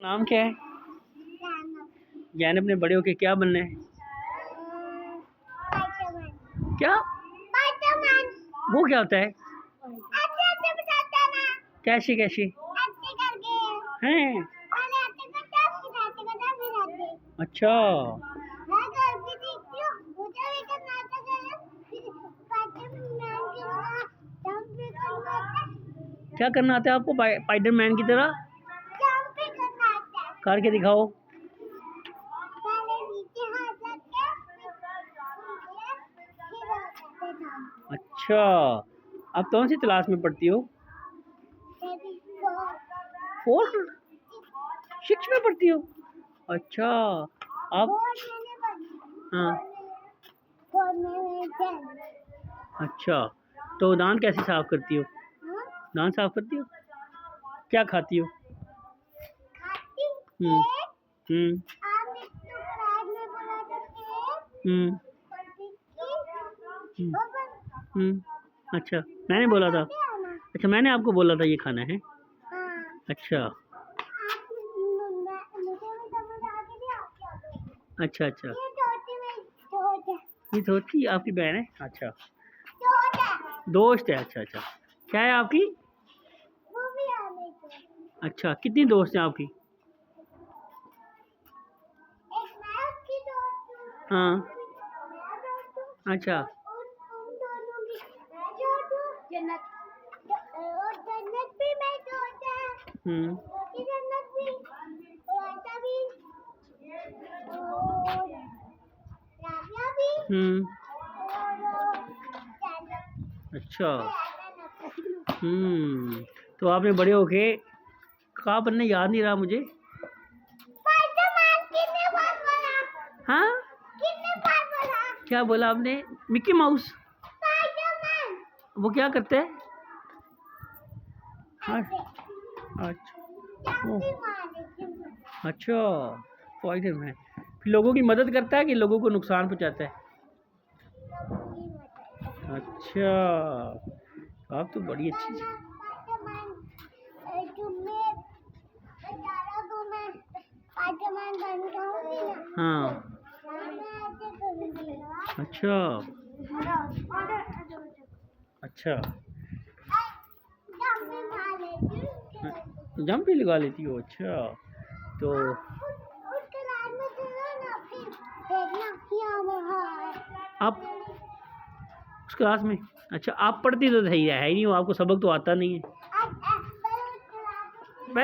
नाम क्या है? जैनब ने बड़े होके क्या बनना है? क्या? वो क्या होता है? कैसे कैसे हैं? अच्छा, क्या करना आता है आपको स्पाइडरमैन की तरह? करके दिखाओ। अच्छा, आप कौन सी क्लास में पढ़ती हो? 4, 6 में पढ़ती हो? अच्छा, आप हाँ, अच्छा, तो दांत कैसे साफ करती हो? दांत साफ करती हो? क्या खाती हो? हम्म हम्म हम्म अच्छा, मैंने बोला था। अच्छा, मैंने आपको बोला था ये खाना है। अच्छा अच्छा अच्छा, ये छोटी आपकी बहन है? अच्छा, दोस्त है। अच्छा अच्छा, क्या है आपकी? अच्छा, कितनी दोस्त हैं आपकी? हाँ, अच्छा, हम्म हम्म अच्छा, तो आपने बड़े होके कहाँ बनने याद नहीं रहा मुझे। हाँ, क्या बोला आपने? Mickey mouse? वो क्या करते हैं? हाँ, अच्छा, अच्छा, स्पाइडरमैन फिर लोगों की मदद करता है कि लोगों को नुकसान पहुंचाता है? अच्छा, आप तो बड़ी अच्छी है। हाँ, अच्छा अच्छा, जंप भी लगा लेती हो? अच्छा, तो आप उस क्लास में, अच्छा, आप पढ़ती तो सही है ही नहीं हो, आपको सबक तो आता नहीं है।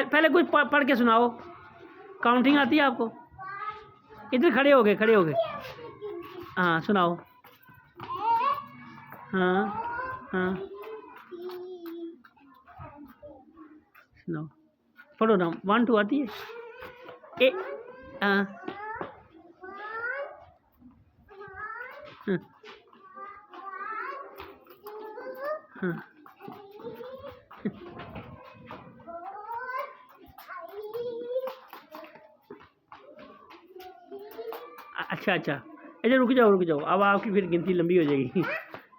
पहले कुछ पढ़ के सुनाओ। काउंटिंग आती है आपको? इधर खड़े हो गए। हाँ, सुनाओ। हाँ हाँ, सुनाओ, पढ़ो ना। 1 2 आती है? ए हाँ हाँ हाँ, अच्छा अच्छा, अच्छा, रुक जाओ, अब आपकी फिर गिनती लंबी हो जाएगी।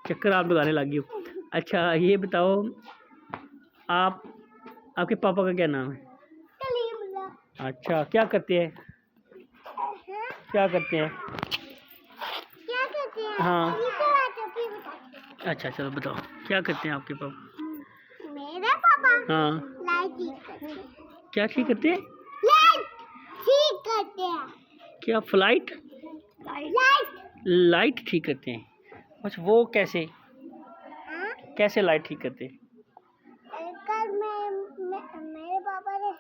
चक्कर आप लगाने लगी हो। अच्छा, ये बताओ, आप आपके पापा का क्या नाम है? अच्छा, क्या करते हैं? हाँ, अच्छा, चलो बताओ, क्या करते हैं आपके पापा? मेरे पापा हाँ, लाइट ठीक करते हैं। क्या ठीक करते हैं? लाइट ठीक करते हैं। क्या फ्लाइट? लाइट ठीक करते हैं? अच्छा, वो कैसे? कैसे लाइट ठीक करते हैं? कल मेरे पापा ने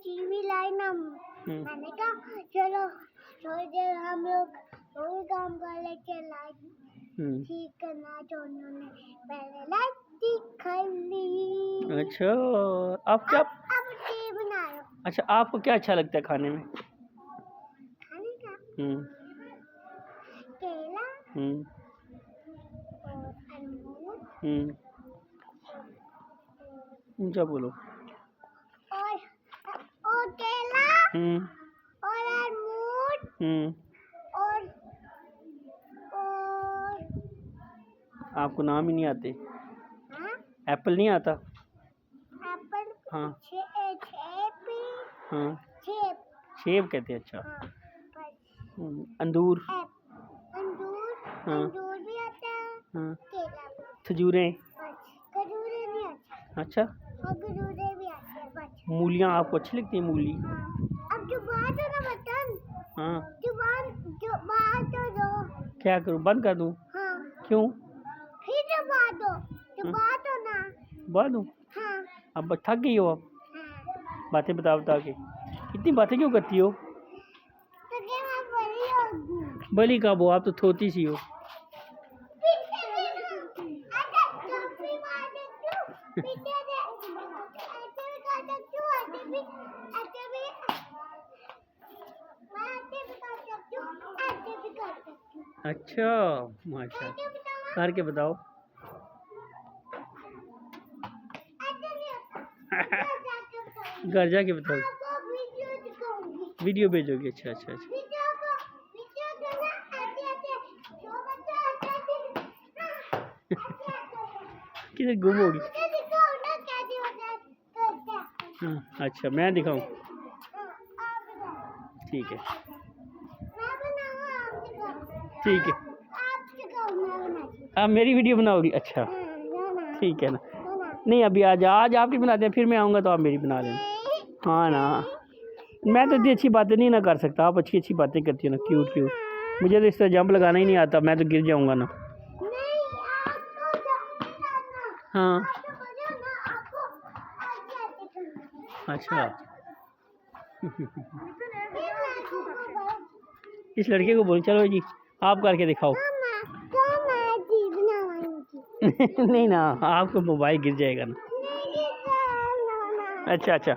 टीवी लाई ना, मैंने कहा चलो थोड़ी देर हम लोग वही काम कर लेके लाइट ठीक करना, तो उन्होंने पहले लाइट ठीक कर ली। अच्छा, आप क्या अब टी बना रहे हो? अच्छा, आपको क्या अच्छा लगता है खाने में? खाने का केला और अमरूद ऊंचा बोलो। और केला और अमरूद और आपको नाम ही नहीं आते? हाँ? एप्पल नहीं आता? एप्पल हाँ, 6 हाँ सेब। सेब कहते हैं, अच्छा। हाँ बस। अंगूर। अंगूर। हाँ अंगूर भी आता है। हाँ। केला भी। खजूरें। बस। खजूरें भी आते अच्छा। हैं। हाँ खजूरें भी आते हैं बस। मूलियाँ आपको अच्छी लगती है, मूली? हाँ। अब जुबान दो ना बटन। हाँ। जुबान तो दो। क्या करूँ, बंद कर दूँ? हाँ। क्यों? फिर जुबान दो। जुबान दो ना। बंद दूँ? हाँ। अब बस थक गई हो आप हाँ। बातें बता बता के? इतनी बातें क्यों करती हो? तो क्या मैं बड़ी होगी? बली कब हो, आप तो थोती सी हो। अच्छा, माशा, करके बताओ। घर जाके बताओ। वीडियो भेजोगे? अच्छा अच्छा अच्छा। किधर गुम होगी? हाँ अच्छा, मैं दिखाऊं? ठीक है ठीक है। आप मेरी वीडियो बनाओगी? अच्छा ठीक है ना। नहीं अभी आज आपकी बनाते हैं, फिर मैं आऊँगा तो आप मेरी बना लेना। हाँ ना, मैं तो इतनी अच्छी बातें नहीं ना कर सकता, आप अच्छी अच्छी बातें करती हो ना, क्यूट क्यूट। मुझे तो इस तरह जंप लगाना ही नहीं आता, मैं तो गिर जाऊँगा ना। हाँ अच्छा। इस लड़के को बोल, चलो जी आप करके दिखाओ। नहीं ना, आपको मोबाइल गिर जाएगा ना। अच्छा अच्छा।